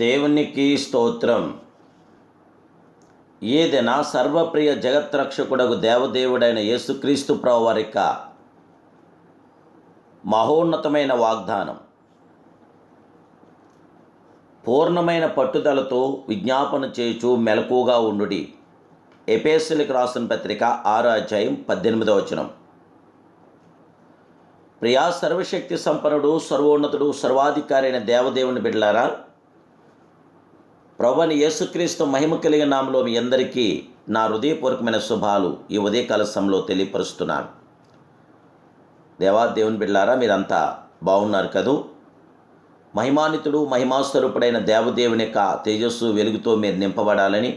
దేవునికి స్తోత్రం. ఏదైనా సర్వప్రియ జగత్రక్షకుడగు దేవదేవుడైన యేసుక్రీస్తు ప్రభువారి యొక్క మహోన్నతమైన వాగ్దానం, పూర్ణమైన పట్టుదలతో విజ్ఞాపన చేయుచు మెలకుగా ఉండుడి. ఎఫెసీయులకు రాసిన పత్రిక 6వ అధ్యాయం 18వ వచనం. ప్రియా సర్వశక్తి సంపన్నుడు, సర్వోన్నతుడు, సర్వాధికారి అయిన దేవదేవుని బిడ్డలారా, ప్రభువైన యేసుక్రీస్తు మహిమ కలిగిన నామములో మీ అందరికీ నా హృదయపూర్వకమైన శుభాలు ఈ ఉదయకాల సమయంలో తెలియపరుస్తున్నాను. దేవుని బిడ్డలారా, మీరంతా బాగున్నారు కదూ? మహిమాన్వితుడు, మహిమాస్వరూపుడైన దేవదేవుని యొక్క తేజస్సు వెలుగుతో మీరు నింపబడాలని,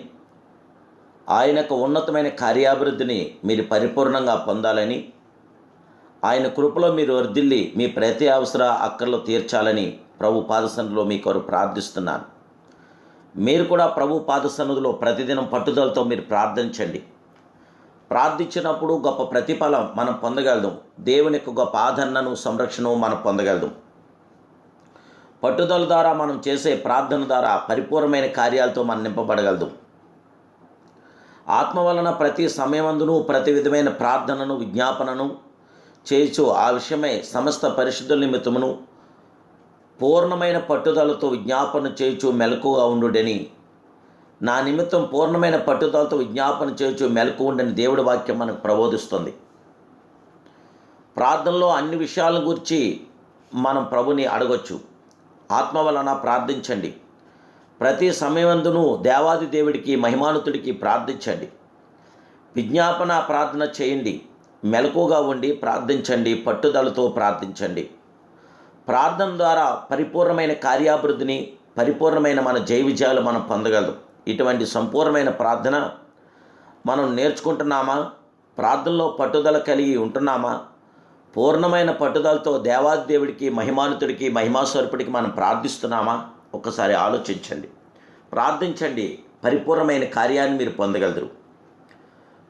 ఆయన యొక్క ఉన్నతమైన కార్యాభివృద్ధిని మీరు పరిపూర్ణంగా పొందాలని, ఆయన కృపలో మీరు వర్ధిల్లి మీ ప్రతి అవసర అక్కర్లు తీర్చాలని ప్రభు పాదసన్నిధిలో మీ కొరకు ప్రార్థిస్తున్నాను. మీరు కూడా ప్రభు పాదసన్నిధిలో ప్రతిదినం పట్టుదలతో మీరు ప్రార్థించండి. ప్రార్థించినప్పుడు గొప్ప ప్రతిఫలం మనం పొందగలదు. దేవుని యొక్క గొప్ప ఆదరణను, సంరక్షణను మనం పొందగలదు. పట్టుదల ద్వారా మనం చేసే ప్రార్థన ద్వారా పరిపూర్ణమైన కార్యాలతో మనం నింపబడగలదు. ఆత్మ వలన ప్రతి సమయమందును ప్రతి విధమైన ప్రార్థనను, విజ్ఞాపనను చేయుచు ఆ విషయమై సమస్త పరిశుద్ధుల నిమిత్తమును పూర్ణమైన పట్టుదలతో విజ్ఞాపన చేయుచు మెలకుగా ఉండుడని, నా నిమిత్తం పూర్ణమైన పట్టుదలతో విజ్ఞాపన చేయుచు మెలకు ఉండని దేవుడి వాక్యం మనకు ప్రబోధిస్తుంది. ప్రార్థనలో అన్ని విషయాల గురించి మనం ప్రభుని అడగొచ్చు. ఆత్మ వలన ప్రార్థించండి. ప్రతి సమయమందును దేవాది దేవుడికి, మహిమానుతుడికి ప్రార్థించండి. విజ్ఞాపన ప్రార్థన చేయండి. మెలకుగా ఉండి ప్రార్థించండి. పట్టుదలతో ప్రార్థించండి. ప్రార్థన ద్వారా పరిపూర్ణమైన కార్యాభివృద్ధిని, పరిపూర్ణమైన మన జయ విజయాలు మనం పొందగలం. ఇటువంటి సంపూర్ణమైన ప్రార్థన మనం నేర్చుకుంటున్నామా? ప్రార్థనలో పట్టుదల కలిగి ఉంటున్నామా? పూర్ణమైన పట్టుదలతో దేవాది దేవుడికి, మహిమానుతుడికి, మహిమాస్వరూపుడికి మనం ప్రార్థిస్తున్నామా? ఒక్కసారి ఆలోచించండి. ప్రార్థించండి. పరిపూర్ణమైన కార్యాన్ని మీరు పొందగలరు.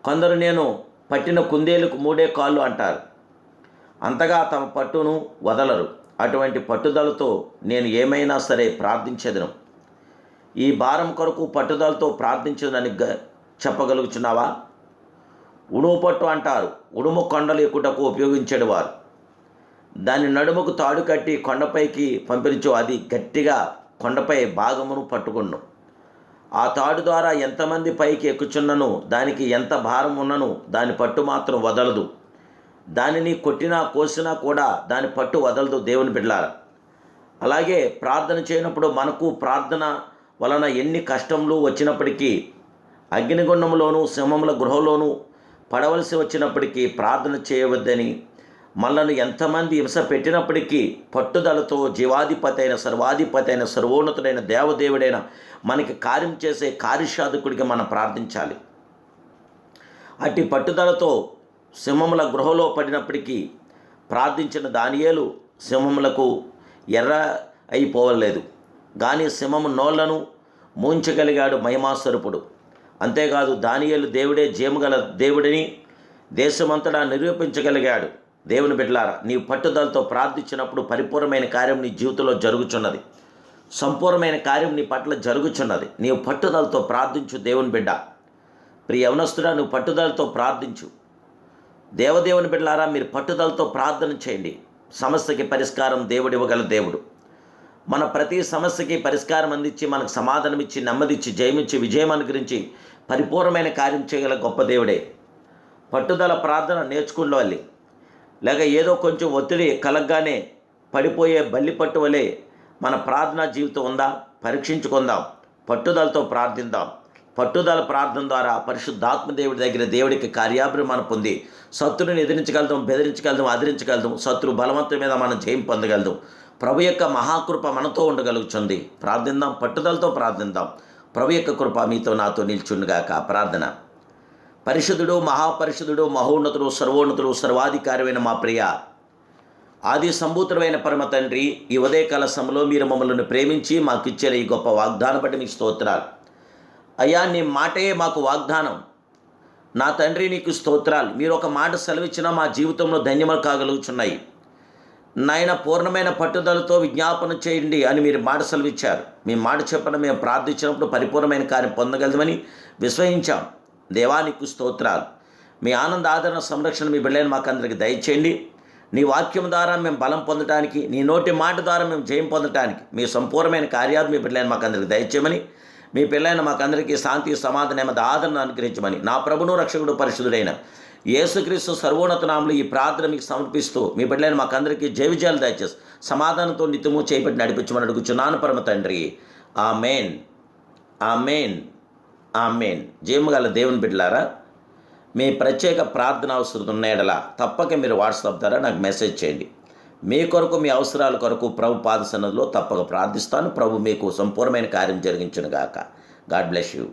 కొందరు నేను పట్టిన కుందేలుకు 3 కాళ్ళు అంటారు. అంతగా తమ పట్టును వదలరు. అటువంటి పట్టుదలతో నేను ఏమైనా సరే ప్రార్థించేదను. ఈ భారం కొరకు పట్టుదలతో ప్రార్థించదని చెప్పగలుగుతున్నావా? ఉడుము పట్టు అంటారు. ఉడుము కొండలు ఎక్కుటకు ఉపయోగించేవారు. దాని నడుముకు తాడు కట్టి కొండపైకి పంపించు. అది గట్టిగా కొండపై భాగమును పట్టుకును. ఆ తాడు ద్వారా ఎంతమంది పైకి ఎక్కుచున్నను, దానికి ఎంత భారం ఉన్నను దాని పట్టు మాత్రం వదలదు. దానిని కొట్టినా కోసినా కూడా దాని పట్టు వదలదు. దేవుని బిడ్డలారా, అలాగే ప్రార్థన చేయనప్పుడు మనకు ప్రార్థన వలన ఎన్ని కష్టములు వచ్చినప్పటికీ, అగ్నిగుండంలోనూ సింహముల గృహంలోనూ పడవలసి వచ్చినప్పటికీ ప్రార్థన చేయవద్దని, మనల్ని ఎంతమంది హింస పెట్టినప్పటికీ పట్టుదలతో జీవాధిపతి అయిన, సర్వాధిపతి అయిన, సర్వోన్నతుడైన దేవదేవుడైన మనకి కార్యం చేసే కార్యసాధకుడికి మనం ప్రార్థించాలి. అట్టి పట్టుదలతో సింహముల గృహలో పడినప్పటికీ ప్రార్థించిన దానియేలు సింహములకు ఎర్ర అయిపోవలేదు, కానీ సింహము నోళ్లను మూంచగలిగాడు మహిమాస్వరూపుడు. అంతేకాదు, దానియేలు దేవుడే జీవగల దేవుడిని దేశమంతటా నిరూపించగలిగాడు. దేవుని బిడ్డలారా, నీవు పట్టుదలతో ప్రార్థించినప్పుడు పరిపూర్ణమైన కార్యం నీ జీవితంలో జరుగుచున్నది. సంపూర్ణమైన కార్యం నీ పట్ల జరుగుచున్నది. నీవు పట్టుదలతో ప్రార్థించు. దేవుని బిడ్డ, ప్రియ యవనస్తుడా, నువ్వు పట్టుదలతో ప్రార్థించు. దేవదేవుని బిడ్డలారా, మీరు పట్టుదలతో ప్రార్థన చేయండి. సమస్యకి పరిష్కారం దేవుడు ఇవ్వగల దేవుడు. మన ప్రతి సమస్యకి పరిష్కారం అందించి, మనకు సమాధానం ఇచ్చి, నెమ్మదిచ్చి, జయమిచ్చి, విజయం అనుగ్రహించి పరిపూర్ణమైన కార్యం చేయగల గొప్ప దేవుడే. పట్టుదల ప్రార్థన నేర్చుకోవాలి. లేక ఏదో కొంచెం ఒత్తిడి కలగగానే పడిపోయే బల్లి పట్టు వలె మన ప్రార్థనా జీవితం ఉందా? పరీక్షించుకుందాం. పట్టుదలతో ప్రార్థిద్దాం. పట్టుదల ప్రార్థన ద్వారా పరిశుద్ధాత్మ దేవుడి దగ్గర దేవుడికి కార్యాభివృద్ధి మనం పొంది శత్రువుని ఎదిరించగలుగుతాం, బెదిరించగలుగుతాం, ఆదరించగలుగుతాం. శత్రు బలవంతం మీద మనం జయం పొందగలుగుతాం. ప్రభు యొక్క మహాకృప మనతో ఉండగలుగుతుంది. ప్రార్థిద్దాం. పట్టుదలతో ప్రార్థిద్దాం. ప్రభు యొక్క కృప మీతో నాతో నిల్చుండుగాక. ప్రార్థన. పరిశుద్ధుడు, మహాపరిశుద్ధుడు, మహోన్నతుడు, సర్వోన్నతుడు, సర్వాధికారమైన మా ప్రియ ఆది సంభూతుడైన పరమ తండ్రి, ఈ ఉదయకాల సమయంలో మీరు మమ్మల్ని ప్రేమించి మాకు ఇచ్చిన ఈ గొప్ప వాగ్దానం బట్టి మీకు స్తోత్రాలు. అయ్యా, నీ మాటే మాకు వాగ్దానం. నా తండ్రి, నీకు స్తోత్రాలు. మీరు ఒక మాట సెలవిచ్చినా మా జీవితంలో ధన్యములు కాగలుగుతున్నాయి. నాయన పూర్ణమైన పట్టుదలతో విజ్ఞాపన చేయండి అని మీరు మాట సెలవిచ్చారు. మీ మాట చెప్పిన మేము ప్రార్థించినప్పుడు పరిపూర్ణమైన కార్యం పొందగలమని విశ్వసించాం. దేవానికి స్తోత్రాలు. మీ ఆనంద ఆదరణ సంరక్షణ మీ బిడ్డలైన మాకందరికి దయచేయండి. నీ వాక్యం ద్వారా మేము బలం పొందడానికి, నీ నోటి మాట ద్వారా మేము జయం పొందడానికి మీ సంపూర్ణమైన కార్యాలు మీ బిడ్డలైన మాకందరికి దయచేయమని, మీ పిల్లలైన మాకందరికీ శాంతి సమాధానం ఆదరణ అనుగ్రహించమని నా ప్రభును రక్షకుడు పరిశుద్ధుడైన యేసుక్రీస్తు సర్వోన్నత నామములో ఈ ప్రార్థన మీకు సమర్పిస్తూ మీ బిడ్డలైన మాకందరికీ జయ విజయాలు దయచేసి సమాధానంతో నిత్యము చేపట్టి నడిపించమని అడుగుచున్నాను పరమ తండ్రి. ఆమేన్, ఆమేన్, ఆమేన్. జయముగల దేవుని బిడ్డలారా, మీ ప్రత్యేక ప్రార్థన అవసరం ఉన్న యెడల తప్పక మీరు వాట్సాప్ ద్వారా నాకు మెసేజ్ చేయండి. మీ కొరకు, మీ అవసరాల కొరకు ప్రభు పాద సన్నిధిలో తప్పక ప్రార్థిస్తాను. ప్రభు మీకు సంపూర్ణమైన కార్యం జరిగించును గాక. God bless you.